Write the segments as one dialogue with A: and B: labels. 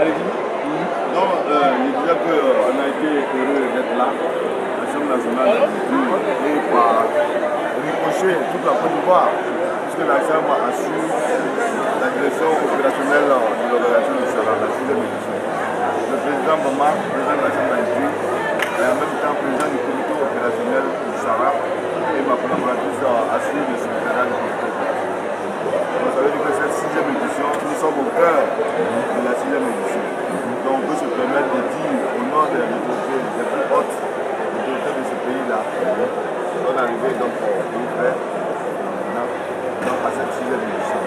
A: Non, je disais qu'on a été heureux d'être là, l'Assemblée nationale et par ricochet toute la Côte d'Ivoire, puisque la Chambre a su la direction opérationnelle de l'organisation du Sahara, la 6e édition. Le président Bama, président de la Chambre d'Haïti, et en même temps président du comité opérationnel du Sahara, et ma collaboratrice a su le secrétariat du comité opérationnel. Donc ça veut dire que cette 6e édition, nous sommes au cœur de la 6e édition. Donc on peut se permettre de dire au nom des autorités les plus hautes, les autorités de ce pays-là, on est arrivé donc au pays frère, donc à cette 6e édition.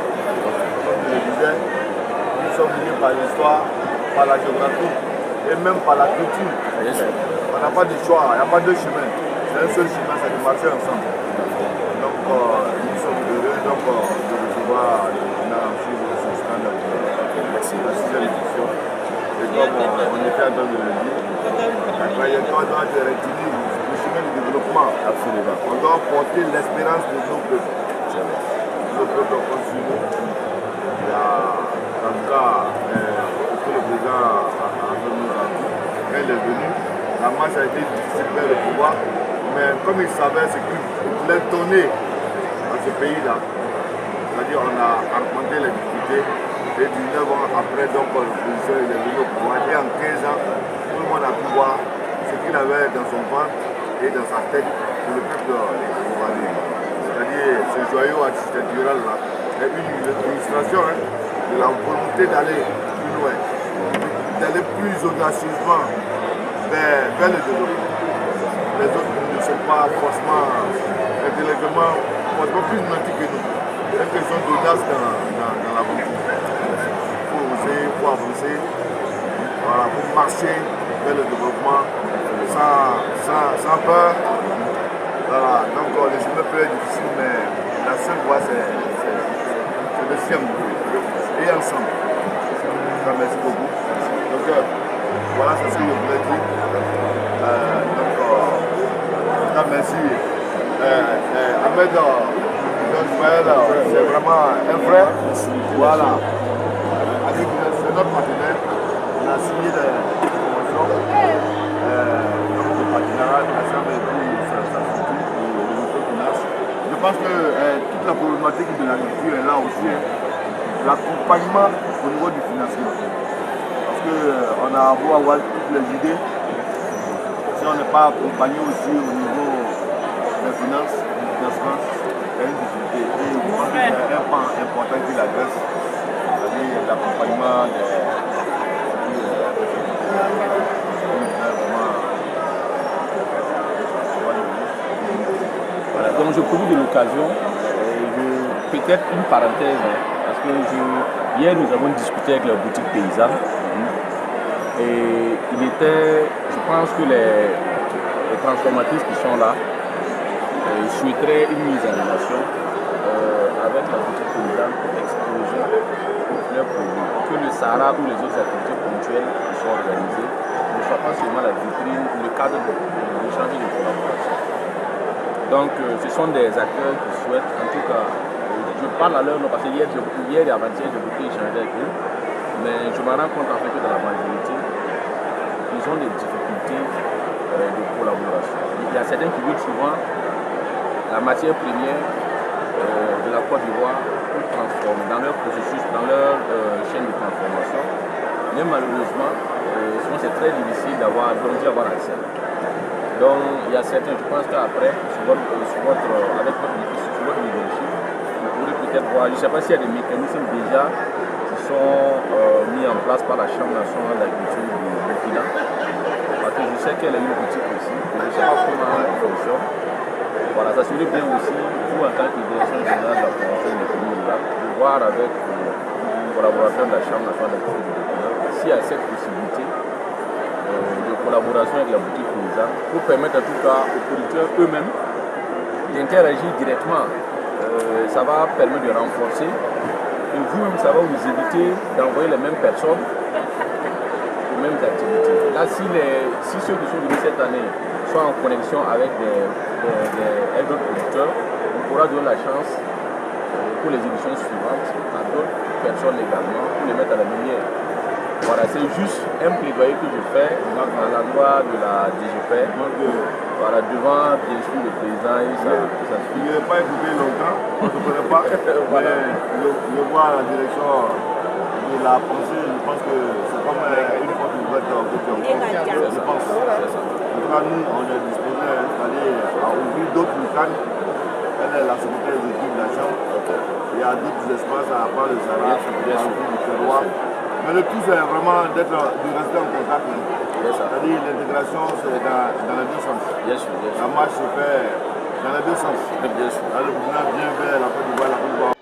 A: Comme je le disais, nous sommes venus par l'histoire, par la géographie et même par la culture. On n'a pas de choix, il n'y a pas deux chemins. C'est un seul chemin, c'est de marcher ensemble. Donc nous sommes heureux de recevoir le président sur ce stand de la 6e édition. Et comme on était en train de le dire, la trajectoire doit être rectiligne, le chemin du développement. Absolument. On doit porter l'espérance de nos peuples. Nos peuples continuent. Il y a, en tout cas, que le président a nous a dit, quand il est venu, la marche a été difficile vers le pouvoir, mais comme il savait ce qu'il voulait donner à ce pays-là, c'est-à-dire on a rencontré les difficultés, et 19 ans après, donc, l'opposition est venu au pouvoir, et en 15 ans, tout le monde a pu voir ce qu'il avait dans son ventre et dans sa tête pour le peuple ivoirien. C'est-à-dire ce joyau architectural-là est une illustration de la volonté d'aller plus loin, d'aller plus audacieusement vers le développement. Les autres ne sont pas forcément intellectuellement, forcément plus nantis que nous. C'est une question d'audace dans la politique. Il faut oser, il faut avancer, voilà, pour marcher vers le développement sans peur. Voilà. Donc le chemin peut être difficile, mais la seule voie c'est de s'y engouiller et ensemble. Donc, merci beaucoup. Donc voilà, c'est ce que je voulais dire. Merci. Ahmed, c'est vraiment un frère. Voilà. C'est notre partenaire. On a signé des conventions. Donc le partenariat ensemble et puis ça suffit pour le microfinance. Je pense que toute la problématique de l'agriculture est là aussi. L'accompagnement au niveau du financement. Parce qu'on a beau avoir toutes les idées, si on n'est pas accompagné aussi au niveau des finances, du financement, il y a une difficulté. Et je pense que c'est un point important qui l'adresse, c'est-à-dire l'accompagnement des
B: voilà, donc je profite de l'occasion, peut-être une parenthèse, parce que hier nous avons discuté avec la boutique paysanne et je pense que les transformatrices qui sont là souhaiteraient une mise en relation avec la boutique paysanne pour exposer leurs produits, que le Sahara ou les autres activités ponctuelles qui sont organisées ne soient pas seulement la vitrine ou le cadre d'échange et de collaboration. Donc ce sont des acteurs qui souhaitent, en tout cas, je parle à leur nom parce que hier et avant-hier j'ai beaucoup échangé avec eux, mais je me rends compte en fait que dans la majorité, ils ont des difficultés de collaboration. Il y a certains qui veulent souvent la matière première de la Côte d'Ivoire pour transformer dans leur processus, dans leur chaîne de transformation, mais malheureusement, souvent c'est très difficile d'y avoir accès. Donc il y a certains, je pense qu'après, avec votre leadership, vous pourrez peut-être voir, je ne sais pas s'il y a des mécanismes déjà qui sont mis en place par la Chambre nationale d'agriculture du Burkina, parce que je sais qu'elle a une boutique aussi, mais je ne sais pas comment elle fonctionne. Voilà, ça serait bien aussi, vous en tant que direction générale de la promotion de l'économie, de voir avec les collaborateurs de la Chambre nationale d'agriculture du Burkina s'il y a cette possibilité de collaboration avec la boutique paysanne pour permettre en tout cas aux producteurs eux-mêmes d'interagir directement. Ça va permettre de renforcer et vous-même ça va vous éviter d'envoyer les mêmes personnes aux mêmes activités. Là, si ceux qui sont venus cette année sont en connexion avec d'autres producteurs, on pourra donner la chance pour les éditions suivantes à d'autres personnes également pour les mettre à la lumière. Voilà, c'est juste un plaidoyer que je fais à l'endroit de la DGP. Voilà, devant bien sûr le président et ça
A: suit. Il n'est pas écouté longtemps, on ne connaît pas. Voilà. Mais je vois la direction de la pensée, je pense que c'est comme une porte ouverte que tu as. Je pense. En tout cas, nous, on est disposé à ouvrir d'autres locales. Elle est la secrétaire exécutive de la Chambre. Il y a d'autres espaces à part le Sarah, du terroir. Mais le tout, c'est vraiment de rester en contact. C'est-à-dire l'intégration, c'est dans les deux sens. La marche se fait dans les deux sens. Le Burkina vient vers la Côte d'Ivoire, la Côte d'Ivoire.